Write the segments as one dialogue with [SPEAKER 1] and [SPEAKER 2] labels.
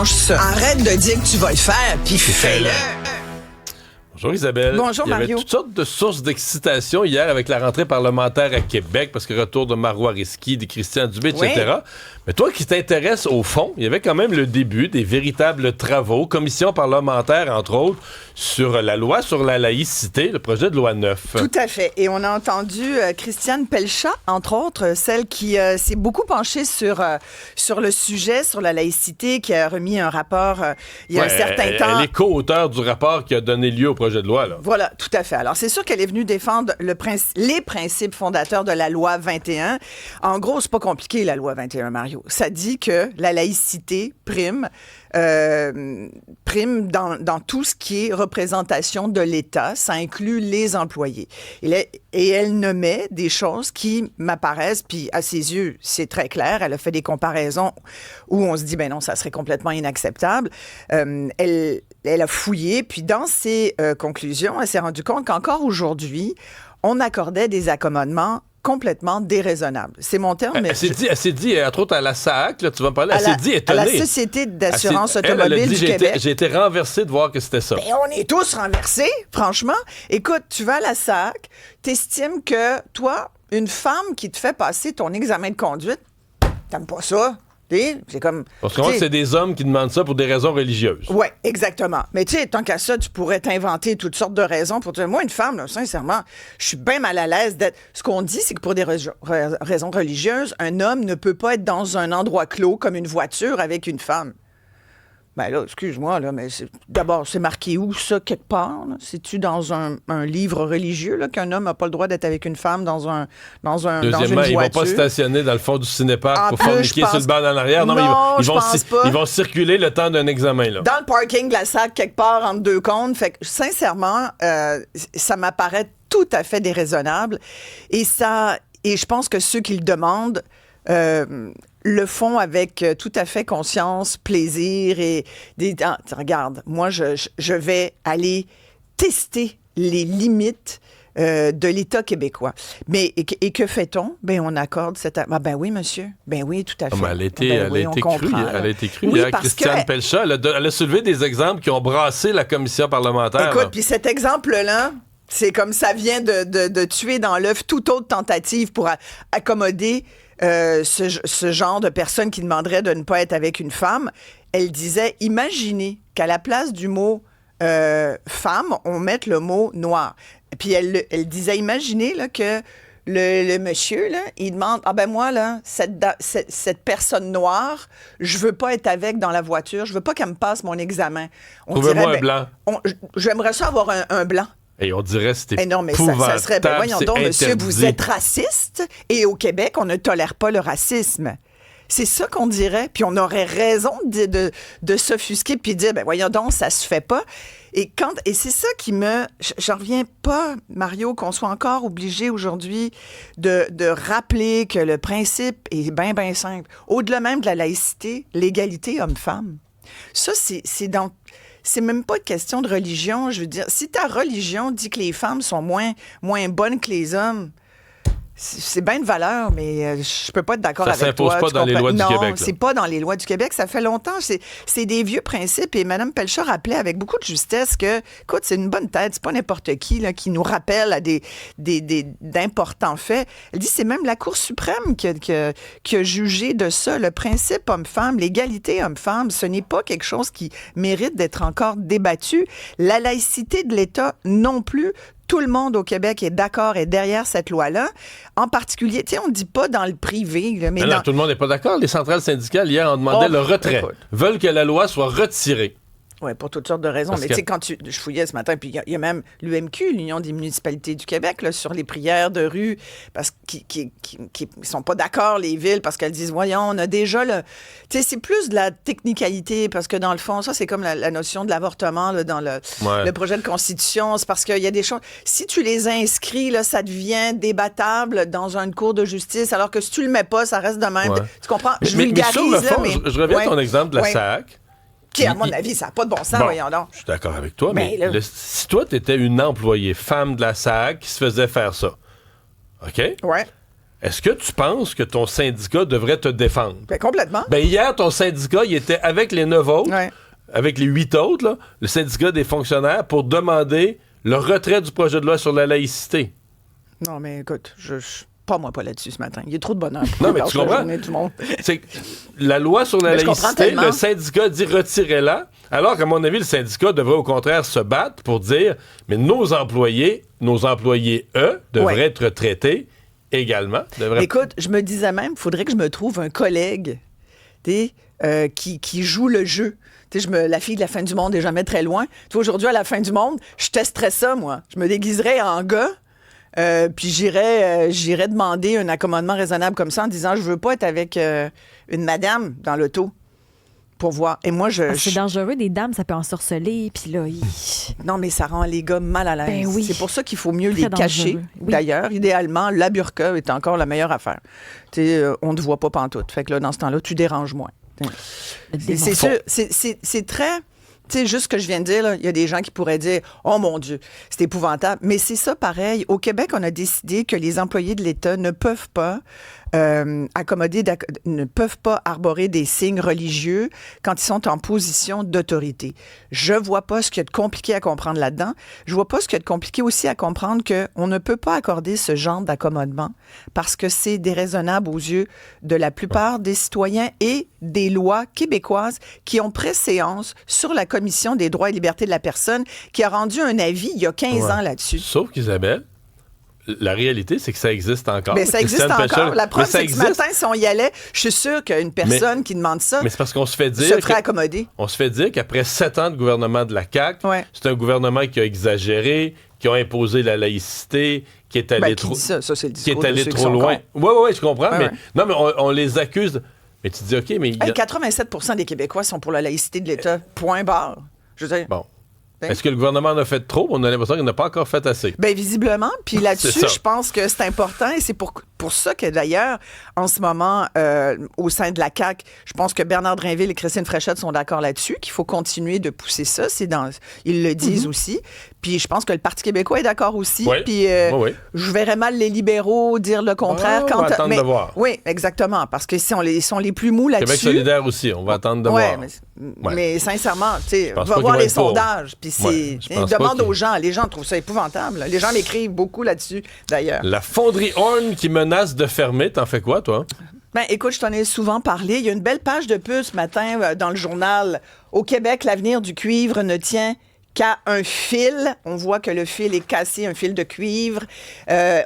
[SPEAKER 1] Change ça. Arrête de dire que tu vas le faire, puis fais-le.
[SPEAKER 2] Bonjour Isabelle.
[SPEAKER 1] Bonjour Mario.
[SPEAKER 2] Il y avait toutes sortes de sources d'excitation hier avec la rentrée parlementaire à Québec, parce que retour de Marois Risky, de Christian Dubé, etc. Oui. Mais toi qui t'intéresses au fond, il y avait quand même le début des véritables travaux, commission parlementaire entre autres, sur la loi sur la laïcité, le projet de loi 9.
[SPEAKER 1] Tout à fait. Et on a entendu Christiane Pelchat, entre autres, celle qui s'est beaucoup penchée sur le sujet, sur la laïcité, qui a remis un rapport il y a un certain temps.
[SPEAKER 2] Elle est co-auteure du rapport qui a donné lieu au projet de loi. Là.
[SPEAKER 1] Voilà, tout à fait. Alors, c'est sûr qu'elle est venue défendre les principes fondateurs de la loi 21. En gros, c'est pas compliqué, la loi 21, Mario. Ça dit que la laïcité prime dans tout ce qui est représentation de l'État. Ça inclut les employés. Et elle nommait des choses qui m'apparaissent, puis à ses yeux, c'est très clair. Elle a fait des comparaisons où on se dit, ben non, ça serait complètement inacceptable. Elle a fouillé, puis dans ses conclusions, elle s'est rendue compte qu'encore aujourd'hui, on accordait des accommodements complètement déraisonnable. C'est mon terme. Mais
[SPEAKER 2] elle s'est dit, entre autres à la SAAC, là, tu vas me parler, elle s'est dit étonnée.
[SPEAKER 1] À la Société d'assurance automobile du Québec.
[SPEAKER 2] J'ai été renversé de voir que c'était ça.
[SPEAKER 1] Ben, on est tous renversés, franchement. Écoute, tu vas à la SAAC, t'estimes que toi, une femme qui te fait passer ton examen de conduite, t'aimes pas ça? C'est comme.
[SPEAKER 2] Parce que c'est des hommes qui demandent ça pour des raisons religieuses.
[SPEAKER 1] Oui, exactement. Mais tu sais, tant qu'à ça, tu pourrais t'inventer toutes sortes de raisons pour dire, moi, une femme, là, sincèrement, je suis bien mal à l'aise d'être. Ce qu'on dit, c'est que pour des raisons religieuses, un homme ne peut pas être dans un endroit clos comme une voiture avec une femme. Ben là, excuse-moi, là, mais d'abord, c'est marqué où, ça, quelque part? Là? C'est-tu dans un livre religieux, là, qu'un homme n'a pas le droit d'être avec une femme dans une
[SPEAKER 2] Deuxièmement, ils vont pas stationner dans le fond du cinépark pour forniquer sur le banc en arrière. Non, mais ils vont circuler le temps d'un examen, là.
[SPEAKER 1] Dans le parking de la SAC, quelque part, entre deux cônes. Fait que, sincèrement, ça m'apparaît tout à fait déraisonnable. Et je pense que ceux qui le demandent le font avec tout à fait conscience, plaisir et regarde, moi, je vais aller tester les limites de l'État québécois. Mais et que fait-on? Ben, on accorde cette... Ah, ben oui, monsieur. Ben oui, tout à fait.
[SPEAKER 2] Elle a été crue. Oui, Christiane Pelchat, elle a soulevé des exemples qui ont brassé la commission parlementaire.
[SPEAKER 1] Écoute, puis cet exemple-là, c'est comme ça vient de tuer dans l'œuf toute autre tentative pour accommoder ce genre de personne qui demanderait de ne pas être avec une femme. Elle disait, imaginez qu'à la place du mot femme, on mette le mot noir. Puis elle disait, imaginez là, que le monsieur, là, il demande, ah ben moi, là, cette personne noire, je veux pas être avec dans la voiture, je veux pas qu'elle me passe mon examen.
[SPEAKER 2] Trouvez-moi un blanc.
[SPEAKER 1] J'aimerais ça avoir un blanc.
[SPEAKER 2] Et on dirait que c'était
[SPEAKER 1] non, mais ça serait... Ben voyons donc, monsieur, vous êtes raciste et au Québec, on ne tolère pas le racisme. C'est ça qu'on dirait. Puis on aurait raison de s'offusquer puis de dire, ben voyons donc, ça se fait pas. Et c'est ça qui me... J'en reviens pas, Mario, qu'on soit encore obligé aujourd'hui de rappeler que le principe est bien, bien simple. Au-delà même de la laïcité, l'égalité homme-femme. Ça, c'est même pas une question de religion. Je veux dire, si ta religion dit que les femmes sont moins bonnes que les hommes, c'est bien de valeur, mais je peux pas être d'accord avec toi.
[SPEAKER 2] Ça s'impose pas dans les lois du Québec.
[SPEAKER 1] Non, c'est pas dans les lois du Québec. Ça fait longtemps. C'est des vieux principes. Et Mme Pelchat rappelait avec beaucoup de justesse que, écoute, c'est une bonne tête. C'est pas n'importe qui là, qui nous rappelle à d'importants faits. Elle dit c'est même la Cour suprême qui a jugé de ça. Le principe homme-femme, l'égalité homme-femme, ce n'est pas quelque chose qui mérite d'être encore débattu. La laïcité de l'État non plus. Tout le monde au Québec est d'accord et derrière cette loi-là. En particulier, tu sais, on ne dit pas dans le privé. Là, mais
[SPEAKER 2] non, tout le monde n'est pas d'accord. Les centrales syndicales, hier, ont demandé le retrait. Veulent que la loi soit retirée.
[SPEAKER 1] Oui, pour toutes sortes de raisons. Mais tu sais, je fouillais ce matin, puis il y a même l'UMQ, l'Union des municipalités du Québec, là, sur les prières de rue, parce qu'ils sont pas d'accord, les villes, parce qu'elles disent, voyons, on a déjà le... Tu sais, c'est plus de la technicalité, parce que dans le fond, ça, c'est comme la notion de l'avortement là, dans le projet de constitution. C'est parce qu'il y a des choses... Si tu les inscris, là, ça devient débattable dans une cour de justice, alors que si tu le mets pas, ça reste de même. Ouais. Tu comprends? Je vulgarise,
[SPEAKER 2] sur le fond, je reviens à ton exemple de la SAAC.
[SPEAKER 1] Qui, à mon avis, ça n'a pas de bon sens, voyons donc.
[SPEAKER 2] Je suis d'accord avec toi, mais si toi, tu étais une employée femme de la SAAC qui se faisait faire ça, OK?
[SPEAKER 1] Ouais.
[SPEAKER 2] est-ce que tu penses que ton syndicat devrait te défendre?
[SPEAKER 1] Ben, complètement.
[SPEAKER 2] Ben, hier, ton syndicat, il était avec les 9 autres, avec les 8 autres, là, le syndicat des fonctionnaires, pour demander le retrait du projet de loi sur la laïcité.
[SPEAKER 1] Non, mais écoute, pas moi pas là-dessus ce matin. Il y a trop de bonheur.
[SPEAKER 2] Non, mais tu comprends? C'est la loi sur la laïcité, le syndicat dit retirez-la, alors qu'à mon avis, le syndicat devrait au contraire se battre pour dire, mais nos employés, eux, devraient être traités également.
[SPEAKER 1] Écoute, je me disais même, il faudrait que je me trouve un collègue qui joue le jeu. La fille de la fin du monde est jamais très loin. Tu vois, aujourd'hui, à la fin du monde, je testerais ça, moi. Je me déguiserais en gars, puis j'irais demander un accommodement raisonnable comme ça en disant, je veux pas être avec une madame dans l'auto. Pour voir. Et moi,
[SPEAKER 3] c'est dangereux, des dames, ça peut ensorceler, puis là...
[SPEAKER 1] Non, mais ça rend les gars mal à l'aise.
[SPEAKER 3] Ben oui.
[SPEAKER 1] C'est pour ça qu'il faut mieux les cacher. Oui. D'ailleurs, idéalement, la burqa est encore la meilleure affaire. On ne te voit pas pantoute. Fait que là, dans ce temps-là, tu déranges moins. C'est sûr, c'est très... Tu sais, juste ce que je viens de dire, il y a des gens qui pourraient dire « Oh mon Dieu, c'est épouvantable ». Mais c'est ça pareil. Au Québec, on a décidé que les employés de l'État ne peuvent pas ne peuvent pas arborer des signes religieux quand ils sont en position d'autorité. Je vois pas ce qu'il y a de compliqué à comprendre là-dedans. Je vois pas ce qu'il y a de compliqué aussi à comprendre qu'on ne peut pas accorder ce genre d'accommodement parce que c'est déraisonnable aux yeux de la plupart des citoyens et des lois québécoises qui ont préséance sur la Commission des droits et libertés de la personne qui a rendu un avis il y a 15 ans là-dessus.
[SPEAKER 2] Sauf qu'Isabelle, la réalité, c'est que ça existe encore.
[SPEAKER 1] Mais ça existe encore. La preuve, c'est que ce matin, si on y allait, je suis sûre qu'une personne qui demande ça
[SPEAKER 2] mais c'est parce qu'on se fait dire
[SPEAKER 1] se ferait accommoder.
[SPEAKER 2] On se fait dire qu'après 7 ans de gouvernement de la CAQ, c'est un gouvernement qui a exagéré, qui a imposé la laïcité, qui est allé trop...
[SPEAKER 1] Ça, c'est le discours
[SPEAKER 2] qui est allé trop loin. Oui, je comprends. Non, mais on les accuse... Mais tu dis, OK, mais...
[SPEAKER 1] 87% des Québécois sont pour la laïcité de l'État. Point barre. Je veux dire...
[SPEAKER 2] Bon. Est-ce que le gouvernement en a fait trop? On a l'impression qu'il n'a pas encore fait assez.
[SPEAKER 1] Bien, visiblement. Puis là-dessus, je pense que c'est important et c'est pour ça que, d'ailleurs, en ce moment, au sein de la CAQ, je pense que Bernard Drinville et Christine Fréchette sont d'accord là-dessus, qu'il faut continuer de pousser ça. Ils le disent aussi. Puis je pense que le Parti québécois est d'accord aussi.
[SPEAKER 2] Oui.
[SPEAKER 1] Puis je verrais mal les libéraux dire le contraire.
[SPEAKER 2] On va attendre de voir.
[SPEAKER 1] Oui, exactement. Parce que ils sont les plus mous là-dessus.
[SPEAKER 2] Québec solidaire aussi. On va attendre de voir.
[SPEAKER 1] Mais sincèrement, tu sais, va voir les sondages. Puis demande aux gens. Les gens trouvent ça épouvantable. Les gens m'écrivent beaucoup là-dessus, d'ailleurs.
[SPEAKER 2] La fonderie Horn qui menace de fermer. T'en fais quoi, toi?
[SPEAKER 1] Ben, écoute, je t'en ai souvent parlé. Il y a une belle page de pub ce matin dans le journal. Au Québec, l'avenir du cuivre ne tient qu'à un fil. On voit que le fil est cassé, un fil de cuivre.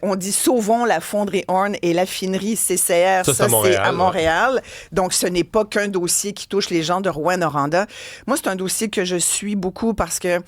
[SPEAKER 1] On dit sauvons la fonderie Horn et l'affinerie CCR. Ça, c'est à Montréal. Donc, ce n'est pas qu'un dossier qui touche les gens de Rouyn-Noranda. Moi, c'est un dossier que je suis beaucoup parce que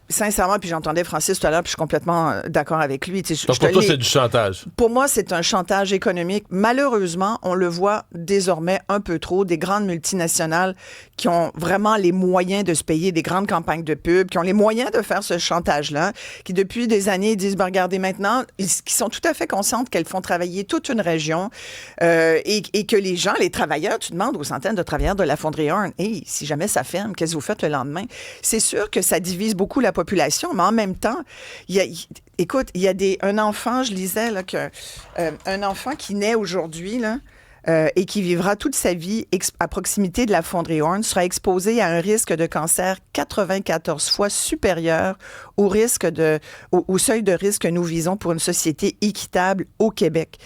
[SPEAKER 1] sincèrement, puis j'entendais Francis tout à l'heure, puis je suis complètement d'accord avec lui.
[SPEAKER 2] Donc pour toi, c'est du chantage?
[SPEAKER 1] Pour moi, c'est un chantage économique. Malheureusement, on le voit désormais un peu trop, des grandes multinationales qui ont vraiment les moyens de se payer des grandes campagnes de pub, qui ont les moyens de faire ce chantage-là, qui depuis des années disent, ben, regardez maintenant, qui sont tout à fait conscientes qu'elles font travailler toute une région et que les gens, les travailleurs, tu demandes aux centaines de travailleurs de la fonderie Horn, hey, si jamais ça ferme, qu'est-ce que vous faites le lendemain? C'est sûr que ça divise beaucoup la population, mais en même temps, il y a un enfant, je lisais là, un enfant qui naît aujourd'hui là, et qui vivra toute sa vie à proximité de la fonderie Horn sera exposé à un risque de cancer 94 fois supérieur au seuil de risque que nous visons pour une société équitable au Québec.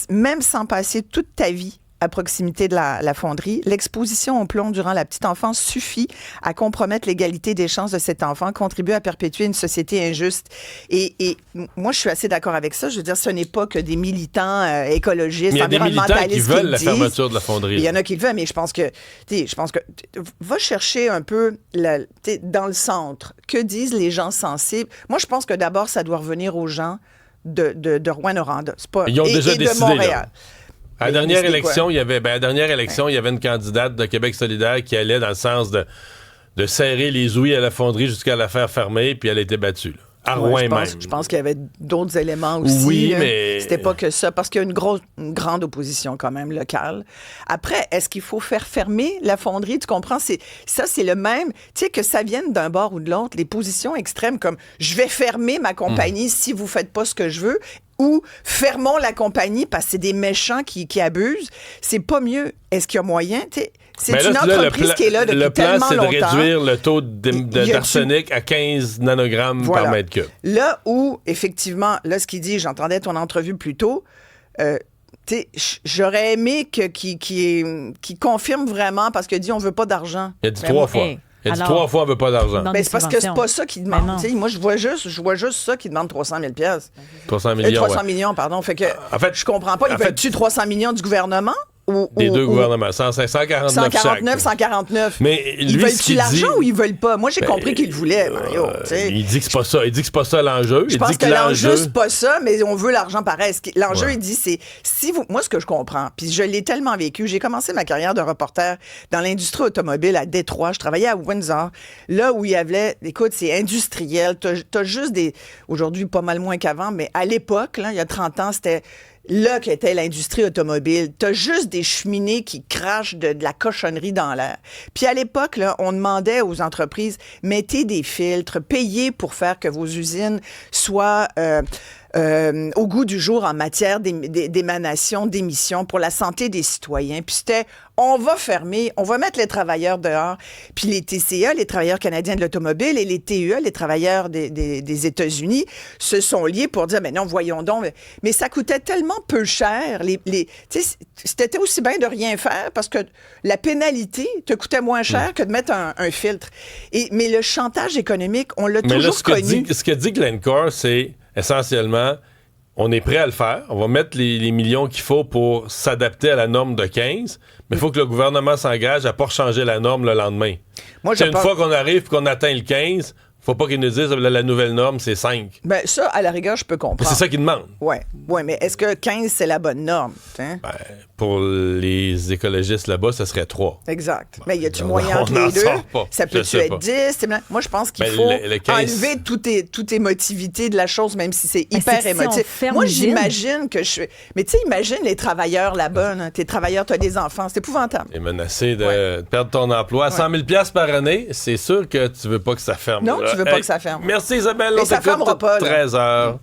[SPEAKER 1] Même sans passer toute ta vie à proximité de la fonderie, l'exposition au plomb durant la petite enfance suffit à compromettre l'égalité des chances de cet enfant, contribuer à perpétuer une société injuste. Et moi, je suis assez d'accord avec ça. Je veux dire, ce n'est pas que des militants écologistes, environnementalistes
[SPEAKER 2] qui veulent la fermeture de la fonderie.
[SPEAKER 1] Il y en a qui le veulent, mais je pense que va chercher un peu dans le centre. Que disent les gens sensibles? Moi, je pense que d'abord, ça doit revenir aux gens de Rouyn-Noranda.
[SPEAKER 2] Ils ont déjà décidé,
[SPEAKER 1] de Montréal.
[SPEAKER 2] À la dernière élection, il y avait une candidate de Québec solidaire qui allait dans le sens de serrer les ouïes à la fonderie jusqu'à la faire fermer, puis elle a été battue. À Rouen même.
[SPEAKER 1] Je pense qu'il y avait d'autres éléments aussi.
[SPEAKER 2] Oui, mais...
[SPEAKER 1] C'était pas que ça, parce qu'il y a une grande opposition quand même locale. Après, est-ce qu'il faut faire fermer la fonderie? Tu comprends? C'est le même... Tu sais, que ça vienne d'un bord ou de l'autre, les positions extrêmes comme « je vais fermer ma compagnie si vous faites pas ce que je veux », ou fermons la compagnie parce que c'est des méchants qui abusent. C'est pas mieux. Est-ce qu'il y a moyen? C'est une entreprise qui est là depuis tellement longtemps.
[SPEAKER 2] Le plan, c'est de réduire le taux d'arsenic à 15 nanogrammes par mètre cube.
[SPEAKER 1] Là où, effectivement, là, ce qu'il dit, j'entendais ton entrevue plus tôt, j'aurais aimé qu'il confirme vraiment, parce qu'il dit on veut pas d'argent.
[SPEAKER 2] Il a dit 3 fois. Il a dit 3 fois on veut pas d'argent.
[SPEAKER 1] Ben, c'est parce que c'est pas ça qu'il demande. Moi, je vois juste ça qu'il demande 300 000 $.
[SPEAKER 2] 300 millions,
[SPEAKER 1] 300 millions, pardon. Fait que, en fait, je comprends pas. Ils veulent-tu 300 millions du gouvernement?
[SPEAKER 2] Des deux gouvernements. 149
[SPEAKER 1] 149, 149.
[SPEAKER 2] Mais lui,
[SPEAKER 1] ils veulent-tu l'argent ou ils veulent pas? Moi, j'ai compris qu'ils le voulaient, Mario.
[SPEAKER 2] Il dit que c'est pas ça. Il dit que c'est pas ça l'enjeu.
[SPEAKER 1] Je pense que l'enjeu, c'est pas ça, mais on veut l'argent pareil. L'enjeu, il dit, c'est moi, ce que je comprends, puis je l'ai tellement vécu. J'ai commencé ma carrière de reporter dans l'industrie automobile à Détroit. Je travaillais à Windsor, là où il y avait, écoute, c'est industriel. T'as juste des, aujourd'hui, pas mal moins qu'avant, mais à l'époque, là, il y a 30 ans, c'était là qu'était l'industrie automobile. T'as juste des cheminées qui crachent de la cochonnerie dans l'air. Puis à l'époque, là, on demandait aux entreprises, mettez des filtres, payez pour faire que vos usines soient au goût du jour en matière d'émanation, d'émissions pour la santé des citoyens. Puis c'était, on va fermer, on va mettre les travailleurs dehors. Puis les TCA, les travailleurs canadiens de l'automobile, et les TEA, les travailleurs des États-Unis, se sont liés pour dire, mais non, voyons donc. Mais ça coûtait tellement peu cher. C'était aussi bien de rien faire parce que la pénalité te coûtait moins cher que de mettre un filtre. Mais le chantage économique, on l'a toujours connu.
[SPEAKER 2] Ce que dit Glencore, c'est essentiellement, on est prêt à le faire. On va mettre les millions qu'il faut pour s'adapter à la norme de 15, mais il faut que le gouvernement s'engage à ne pas changer la norme le lendemain. Une fois qu'on arrive et qu'on atteint le 15, faut pas qu'ils nous disent la nouvelle norme, c'est 5.
[SPEAKER 1] Ben ça, à la rigueur, je peux comprendre.
[SPEAKER 2] C'est ça qu'ils demandent.
[SPEAKER 1] Oui, mais est-ce que 15, c'est la bonne norme?
[SPEAKER 2] Ben, pour les écologistes là-bas, ça serait 3.
[SPEAKER 1] Exact. Mais y a-tu moyen entre les deux? Ça peut-tu être 10? Moi, je pense qu'il faut enlever toute émotivité de la chose, même si c'est hyper émotif. Moi, j'imagine que Mais tu sais, imagine les travailleurs là-bas. Là. Tes travailleurs, tu as des enfants. C'est épouvantable.
[SPEAKER 2] Et menacé de perdre ton emploi à 100 000 $ par année, c'est sûr que tu veux pas que ça ferme.
[SPEAKER 1] Non, tu veux pas que ça ferme.
[SPEAKER 2] Merci Isabelle.
[SPEAKER 1] Mais ça fermera pas.
[SPEAKER 2] 13h.